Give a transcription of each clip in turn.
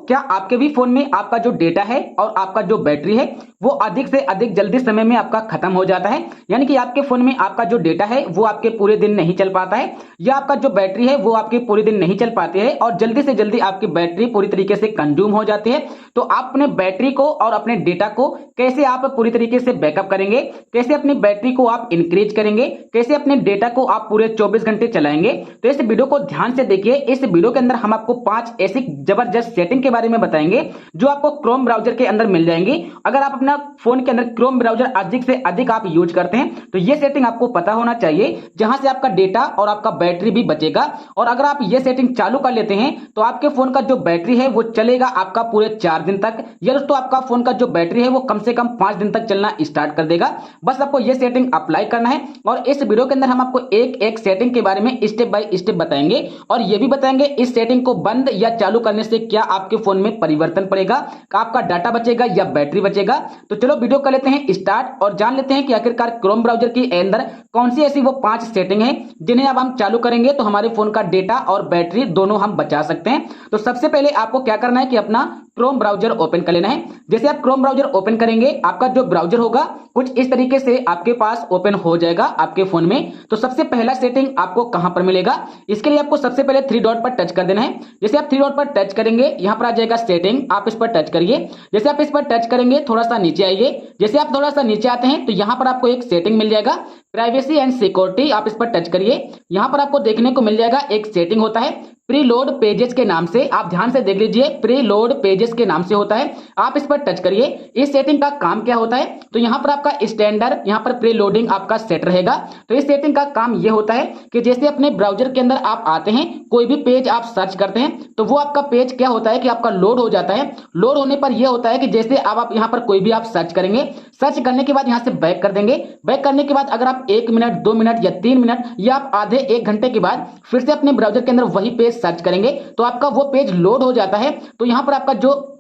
क्या आपके भी फोन में आपका जो डेटा है और आपका जो बैटरी है वो अधिक से अधिक जल्दी समय में आपका खत्म हो जाता है? यानी कि आपके फोन में आपका जो डेटा है वो आपके पूरे दिन नहीं चल पाता है, या आपका जो बैटरी है वो आपके पूरे दिन नहीं चल पाती है और जल्दी से जल्दी आपकी बैटरी पूरी तरीके से कंज्यूम हो जाती है। तो आप अपने बैटरी को और अपने डेटा को कैसे आप पूरी तरीके से बैकअप करेंगे, कैसे अपनी बैटरी को आप इंक्रीज करेंगे, कैसे अपने डेटा को आप पूरे 24 घंटे चलाएंगे, तो इस वीडियो को ध्यान से देखिए। इस वीडियो के अंदर हम आपको 5 ऐसी जबरदस्त सेटिंग के बारे में बताएंगे जो आपको क्रोम ब्राउजर के अंदर मिल जाएंगी। अगर आप अपना फोन के अंदर क्रोम ब्राउजर अधिक से अधिक आप यूज करते हैं तो ये सेटिंग आपको पता होना चाहिए, जहां से आपका डेटा और आपका बैटरी भी बचेगा। और अगर आप ये सेटिंग चालू कर लेते हैं तो आपके फोन का जो बैटरी है वो चलेगा आपका पूरे 4 दिन तक, या दोस्तों आपका फोन का जो बैटरी है वो कम से कम 5 दिन तक चलना स्टार्ट कर देगा। बस आपको ये सेटिंग अप्लाई करना है और इस वीडियो के अंदर हम आपको एक एक सेटिंग के बारे में स्टेप बाय स्टेप बताएंगे और ये भी बताएंगे इस सेटिंग को बंद या चालू करने से क्या आपके फोन में परिवर्तन पड़ेगा, आपका डाटा बचेगा या बैटरी बचेगा। तो चलो वीडियो कर लेते हैं स्टार्ट और जान लेते हैं कि आखिरकार क्रोम ब्राउजर के अंदर कौन सी ऐसी वो 5 सेटिंग है जिन्हें अब हम चालू करेंगे तो हमारे फोन का डेटा और बैटरी दोनों हम बचा सकते हैं। तो सबसे पहले आपको क्या करना है कि अपना क्रोम ब्राउजर ओपन कर लेना है। जैसे आप क्रोम ब्राउजर ओपन करेंगे आपका जो ब्राउजर होगा कुछ इस तरीके से आपके पास ओपन हो जाएगा आपके फोन में। तो सबसे पहला सेटिंग आपको कहां पर मिलेगा, इसके लिए आपको सबसे पहले 3 डॉट पर टच कर देना है। जैसे आप 3 डॉट पर टच करेंगे यहां पर आ जाएगा सेटिंग, आप इस पर टच करिए। जैसे आप इस पर टच करेंगे थोड़ा सा नीचे आइए। जैसे आप थोड़ा सा नीचे आते हैं तो यहां पर आपको एक सेटिंग मिल जाएगा प्राइवेसी एंड सिक्योरिटी, आप इस पर टच करिए। यहां पर आपको देखने को मिल जाएगा एक सेटिंग होता है प्रीलोड पेजेस के नाम से, आप ध्यान से देख लीजिए प्रीलोड पेजेस के नाम से होता है, आप इस पर टच करिए। इस सेटिंग का काम क्या होता है, तो यहां पर आपका स्टैंडर्ड यहां पर प्रीलोडिंग आपका सेट रहेगा। तो इस सेटिंग का काम यह होता है कि जैसे अपने ब्राउजर के अंदर आप आते हैं कोई भी पेज आप सर्च करते हैं तो वो आपका पेज क्या होता है कि आपका लोड हो जाता है। लोड होने पर यह होता है कि जैसे अब आप यहां पर कोई भी आप सर्च करेंगे, सर्च करने के बाद यहां से बैक कर देंगे। बैक करने के बाद अगर आप 1 मिनट 2 मिनट या 3 मिनट या आप आधे 1 घंटे के बाद फिर से अपने ब्राउजर के अंदर वही पेज सर्च करेंगे तो आपका वो पेज लोड हो जाता है। तो यहां पर आपका जो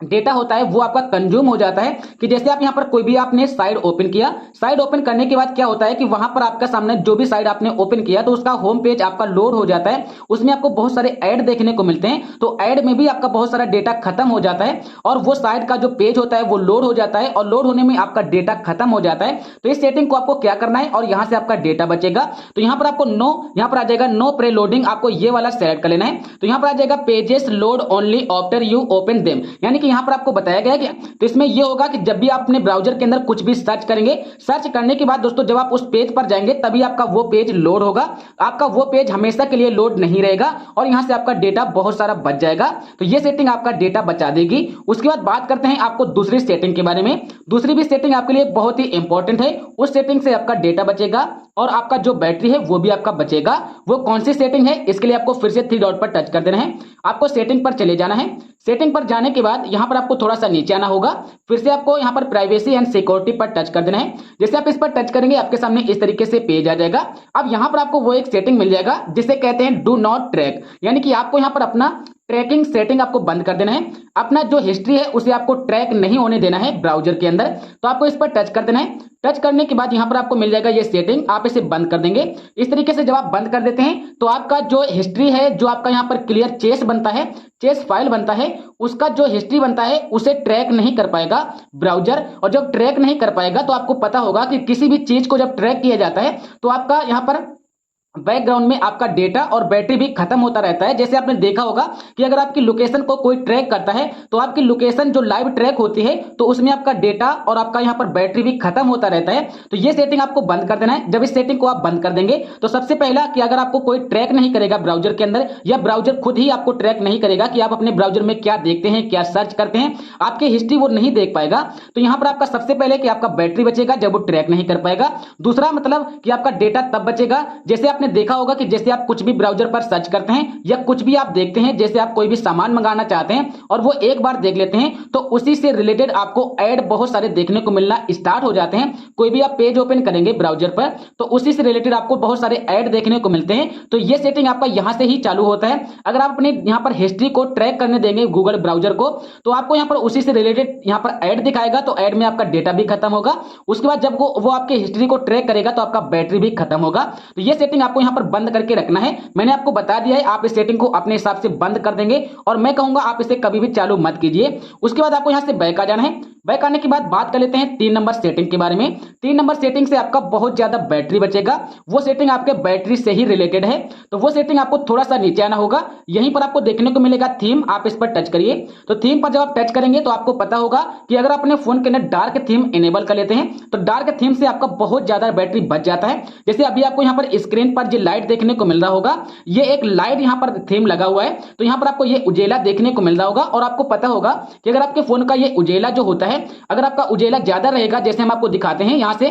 डेटा होता है वो आपका कंज्यूम हो जाता है कि जैसे आप यहां पर कोई भी आपने साइड ओपन किया, साइड ओपन करने के बाद क्या होता है कि वहां पर आपका सामने जो भी साइड आपने ओपन किया तो उसका होम पेज आपका लोड हो जाता है, उसमें आपको बहुत सारे ऐड देखने को मिलते हैं। तो ऐड में भी आपका बहुत सारा डेटा खत्म हो जाता है और वो साइड का जो पेज होता है वो लोड हो जाता है और लोड होने में आपका डेटा खत्म हो जाता है। तो इस सेटिंग को आपको क्या करना है और यहां से आपका डेटा बचेगा। तो यहां पर आपको यहां पर आ जाएगा नो प्रे लोडिंग, आपको ये वाला सेलेक्ट कर लेना है। तो यहां पर आ जाएगा pages load only after you open them, यानी कि यहां पर आपको बताया गया है कि तो इसमें यह होगा कि जब भी आप अपने ब्राउजर के अंदर कुछ भी सर्च करेंगे, सर्च करने के बाद दोस्तों जब आप उस पेज पर जाएंगे तभी आपका वो पेज लोड होगा, आपका वो पेज हमेशा के लिए लोड नहीं रहेगा और यहां से आपका डेटा बहुत सारा बच जाएगा। तो ये सेटिंग आपका डेटा बचा देगी। उसके बाद बात करते हैं आपको दूसरी सेटिंग के बारे में। दूसरी भी सेटिंग आपके लिए बहुत ही इंपॉर्टेंट है, उस सेटिंग से आपका डेटा बचेगा और आपका जो बैटरी है वो भी आपका बचेगा। वो कौन सी सेटिंग है, इसके लिए आपको फिर से 3 डॉट पर टच कर देना है। आपको सेटिंग पर चले जाना है। सेटिंग पर जाने के बाद यहां पर आपको थोड़ा सा नीचे आना होगा, फिर से आपको यहां पर प्राइवेसी एंड सिक्योरिटी पर टच कर देना है। जैसे आप इस पर टच करेंगे आपके सामने इस तरीके से पेज आ जाएगा। अब यहां पर आपको वो एक सेटिंग मिल जाएगा जिसे कहते हैं डू नॉट ट्रैक, यानी कि आपको यहां पर अपना ट्रैकिंग सेटिंग आपको बंद कर देना है। अपना जो हिस्ट्री है उसे आपको ट्रैक नहीं होने देना है ब्राउजर के अंदर, तो आपको इस पर टच कर देना है। टच करने के बाद यहां पर आपको मिल जाएगा ये सेटिंग, आप इसे बंद कर देंगे। इस तरीके से जब आप बंद कर देते हैं तो आपका जो हिस्ट्री है, जो आपका यहां पर क्लियर चेस बनता है, चेस फाइल बनता है, उसका जो हिस्ट्री बनता है उसे ट्रैक नहीं कर पाएगा ब्राउजर। और जब ट्रैक नहीं कर पाएगा तो आपको पता होगा कि किसी भी चीज को जब ट्रैक किया जाता है तो आपका यहां पर बैकग्राउंड में आपका डेटा और बैटरी भी खत्म होता रहता है। जैसे आपने देखा होगा कि अगर आपकी लोकेशन को कोई ट्रैक करता है तो आपकी लोकेशन जो लाइव ट्रैक होती है तो उसमें आपका डेटा और आपका यहां पर बैटरी भी खत्म होता रहता है। तो ये सेटिंग आपको बंद कर देना है। जब इस सेटिंग को आप बंद कर देंगे तो सबसे पहला कि अगर आपको कोई ट्रैक नहीं करेगा ब्राउजर के अंदर, या ब्राउजर खुद ही आपको ट्रैक नहीं करेगा कि आप अपने ब्राउजर में क्या देखते हैं, क्या सर्च करते हैं, आपकी हिस्ट्री वो नहीं देख पाएगा। तो यहां पर आपका सबसे पहले कि आपका बैटरी बचेगा जब वो ट्रैक नहीं कर पाएगा। दूसरा मतलब कि आपका डेटा तब बचेगा जैसे आपने देखा होगा कि जैसे आप कुछ भी ब्राउजर पर सर्च करते हैं या कुछ भी आप देखते हैं, जैसे आप कोई भी सामान मंगाना चाहते हैं और वो एक बार देख लेते हैं तो उसी से रिलेटेड आपको ऐड बहुत सारे देखने को मिलना स्टार्ट हो जाते हैं। कोई भी आप पेज ओपन करेंगे ब्राउजर पर तो उसी से रिलेटेड आपको बहुत सारे ऐड देखने को मिलते हैं। तो ये सेटिंग आपका यहां से ही चालू होता है। अगर आप अपने यहां पर हिस्ट्री को ट्रैक करने देंगे गूगल ब्राउजर को तो आपको यहां पर उसी से रिलेटेड यहां पर ऐड दिखाएगा, तो ऐड में आपका डेटा भी खत्म होगा। उसके बाद जब वो आपके हिस्ट्री को ट्रैक करेगा तो आपका बैटरी भी खत्म होगा। तो ये सेटिंग आपको यहाँ पर बंद करके रखना है। मैंने आपको बता दिया है, आप इस सेटिंग को अपने हिसाब से बंद कर देंगे और मैं कहूंगा आप इसे कभी भी चालू मत कीजिए। उसके बाद आपको यहाँ से बैक आ जाना है। बैक आने के बाद बात कर लेते हैं 3 नंबर सेटिंग के बारे में। 3 नंबर सेटिंग से आपका बहुत ज्यादा बैटरी बचेगा। वो सेटिंग आपके बैटरी से ही रिलेटेड है, तो वो सेटिंग आपको थोड़ा सा नीचे आना होगा। यहीं पर आपको देखने को मिलेगा थीम, आप इस पर टच करिए। तो थीम पर जब आप टच करेंगे तो आपको पता होगा कि अगर अपने फोन के अंदर डार्क थीम इनेबल कर लेते हैं तो डार्क थीम से आपका बहुत ज्यादा बैटरी बच जाता है। जैसे अभी आपको यहाँ पर स्क्रीन पर जो लाइट देखने को मिल रहा होगा, ये एक लाइट यहाँ पर थीम लगा हुआ है, तो यहाँ पर आपको ये उजेला देखने को मिल रहा होगा। और आपको पता होगा कि अगर आपके फोन का ये उजेला जो होता है, अगर आपका उजेला ज्यादा रहेगा, जैसे हम आपको दिखाते हैं यहाँ से,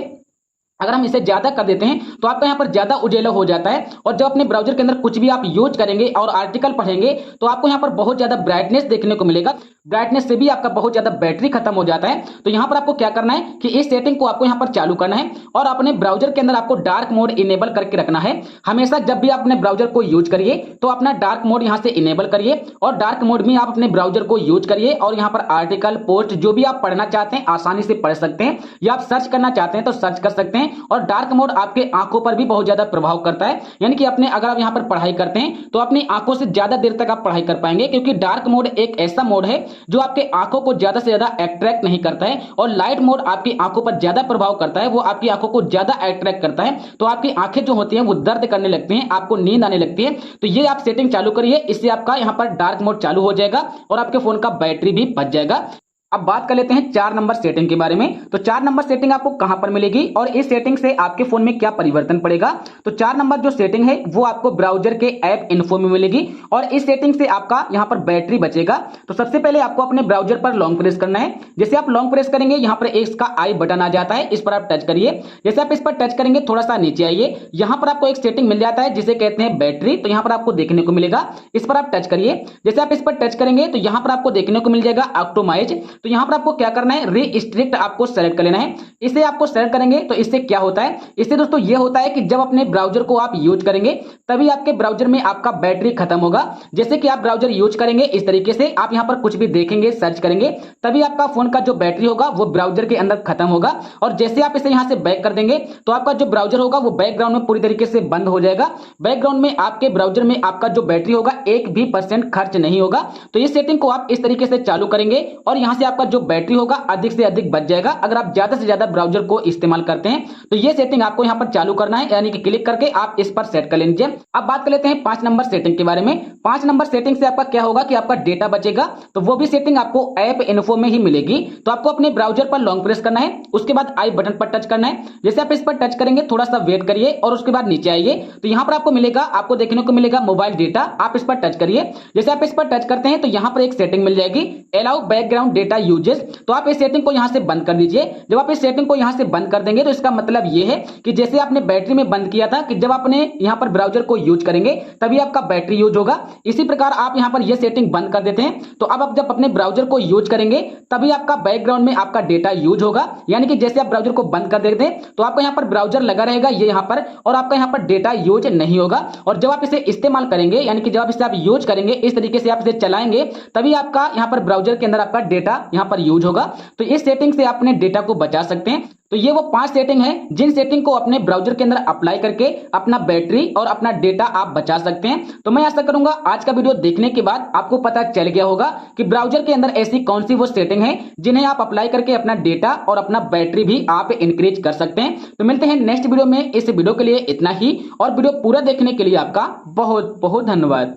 अगर हम इसे ज्यादा कर देते हैं तो आपका यहाँ पर ज्यादा उजेला हो जाता है। और जब अपने ब्राउजर के अंदर कुछ भी आप यूज करेंगे और आर्टिकल पढ़ेंगे तो आपको यहाँ पर बहुत ज्यादा ब्राइटनेस देखने को मिलेगा। ब्राइटनेस से भी आपका बहुत ज्यादा बैटरी खत्म हो जाता है। तो यहाँ पर आपको क्या करना है कि इस सेटिंग को आपको यहाँ पर चालू करना है और अपने ब्राउजर के अंदर आपको डार्क मोड इनेबल करके रखना है। हमेशा जब भी आप अपने ब्राउजर को यूज करिए तो अपना डार्क मोड यहाँ से इनेबल करिए और डार्क मोड में आप अपने ब्राउजर को यूज करिए और यहाँ पर आर्टिकल, पोस्ट जो भी आप पढ़ना चाहते हैं आसानी से पढ़ सकते हैं, या आप सर्च करना चाहते हैं तो सर्च कर सकते हैं। और डार्क मोड आपके आंखों पर भी बहुत ज्यादा प्रभाव करता है, यानी कि अपने अगर आप यहाँ पर पढ़ाई करते हैं तो अपनी आंखों से ज्यादा देर तक आप पढ़ाई कर पाएंगे, क्योंकि डार्क मोड एक ऐसा मोड है जो आपके आंखों को ज्यादा से ज्यादा अट्रैक्ट नहीं करता है। और लाइट मोड आपकी आंखों पर ज्यादा प्रभाव करता है, वो आपकी आंखों को ज्यादा अट्रैक्ट करता है, तो आपकी आंखें जो होती हैं वो दर्द करने लगती हैं, आपको नींद आने लगती है। तो ये आप सेटिंग चालू करिए, इससे आपका यहाँ पर डार्क मोड चालू हो जाएगा और आपके फोन का बैटरी भी बच जाएगा। अब बात कर लेते हैं 4 नंबर सेटिंग के बारे में। तो 4 नंबर सेटिंग आपको कहां पर मिलेगी और इस सेटिंग से आपके फोन में क्या परिवर्तन पड़ेगा। तो 4 नंबर जो सेटिंग है वो आपको ब्राउजर के ऐप इन्फो में मिलेगी और इस सेटिंग से आपका यहां पर बैटरी बचेगा। तो सबसे पहले आपको अपने ब्राउजर पर लॉन्ग प्रेस करना है। जैसे आप लॉन्ग प्रेस करेंगे यहां पर इसका आई बटन आ जाता है, इस पर आप टच करिए। जैसे आप इस पर टच करेंगे थोड़ा सा नीचे आइए, यहां पर आपको एक सेटिंग मिल जाता है जिसे कहते हैं बैटरी। तो यहां पर आपको देखने को मिलेगा, इस पर आप टच करिए। जैसे आप इस पर टच करेंगे तो यहां पर आपको देखने को मिल जाएगा ऑप्टिमाइज। तो यहां पर आपको क्या करना है, रिस्ट्रिक्ट आपको सेलेक्ट कर लेना है। इसे आपको सेलेक्ट करेंगे तो इससे क्या होता है, इससे दोस्तों ये होता है कि जब अपने ब्राउजर को आप यूज करेंगे तभी आपके ब्राउजर में आपका बैटरी खत्म होगा। जैसे कि आप ब्राउजर यूज करेंगे इस तरीके से, आप यहां पर कुछ भी देखेंगे, सर्च करेंगे, तभी आपका फोन का जो बैटरी होगा वो ब्राउजर के अंदर खत्म होगा। और जैसे आप इसे यहां से बैक कर देंगे तो आपका जो ब्राउजर होगा वो बैकग्राउंड में पूरी तरीके से बंद हो जाएगा। बैकग्राउंड में आपके ब्राउजर में आपका जो बैटरी होगा 1% खर्च नहीं होगा। तो इस सेटिंग को आप इस तरीके से चालू करेंगे और यहां से आपका जो बैटरी होगा अधिक से अधिक बच जाएगा। अगर आप ज्यादा से ज्यादा ब्राउजर को इस्तेमाल करते हैं तो ये सेटिंग आपको यहां पर चालू करना है, यानी कि क्लिक करके आप इस पर सेट कर लीजिए। अब बात कर लेते हैं 5 नंबर सेटिंग के बारे में। 5 नंबर सेटिंग से आपका क्या होगा कि आपका डेटा बचेगा, तो वो भी सेटिंग आपको ऐप इन्फो में ही मिलेगी। तो आपको अपने ब्राउजर पर लॉन्ग प्रेस करना है, उसके बाद आई बटन पर टच करना है। जैसे आप इस पर टच करेंगे थोड़ा सा वेट करिए और उसके बाद नीचे आइए, तो यहां पर आपको मिलेगा, आपको देखने को मिलेगा मोबाइल डेटा। आप इस पर टच करिए। जैसे आप इस पर टच करते हैं तो यहां पर एक सेटिंग मिल जाएगी, अलाउ बैकग्राउंड डेटा यूजेस। तो आप इस सेटिंग को यहां से बंद कर दीजिए। जब आप इस सेटिंग को यहां से बंद कर देंगे तो इसका मतलब ये है कि जैसे आपने बैटरी में बंद किया था कि जब आपने यहां पर ब्राउजर को यूज करेंगे तभी आपका बैटरी यूज होगा, इसी प्रकार आप यहां पर यह सेटिंग बंद कर देते हैं। तो अब आप जब अपने ब्राउजर को यूज करेंगे तभी आपका बैकग्राउंड में आपका डेटा यूज होगा, यानी कि जैसे आप ब्राउजर को बंद कर देते हैं तो आपका यहां पर ब्राउजर लगा रहेगा ये यहां पर, और आपका यहां पर डेटा यूज नहीं होगा। और जब आप इसे इस्तेमाल करेंगे, यानी कि जब आप इसे आप यूज करेंगे, इस तरीके से आप इसे चलाएंगे, तभी आपका यहां पर ब्राउजर के अंदर आपका डेटा यहां पर यूज होगा। तो इस सेटिंग से आप अपने डेटा को बचा सकते हैं। तो ये वो 5 सेटिंग है जिन सेटिंग को अपने ब्राउजर के अंदर अप्लाई करके अपना बैटरी और अपना डेटा आप बचा सकते हैं। तो मैं आशा करूंगा आज का वीडियो देखने के बाद आपको पता चल गया होगा कि ब्राउजर के अंदर ऐसी कौन सी वो सेटिंग है जिन्हें आप अप्लाई करके अपना डेटा और अपना बैटरी भी आप इंक्रीज कर सकते हैं। तो मिलते हैं नेक्स्ट वीडियो में। इस वीडियो के लिए इतना ही, और वीडियो पूरा देखने के लिए आपका बहुत बहुत धन्यवाद।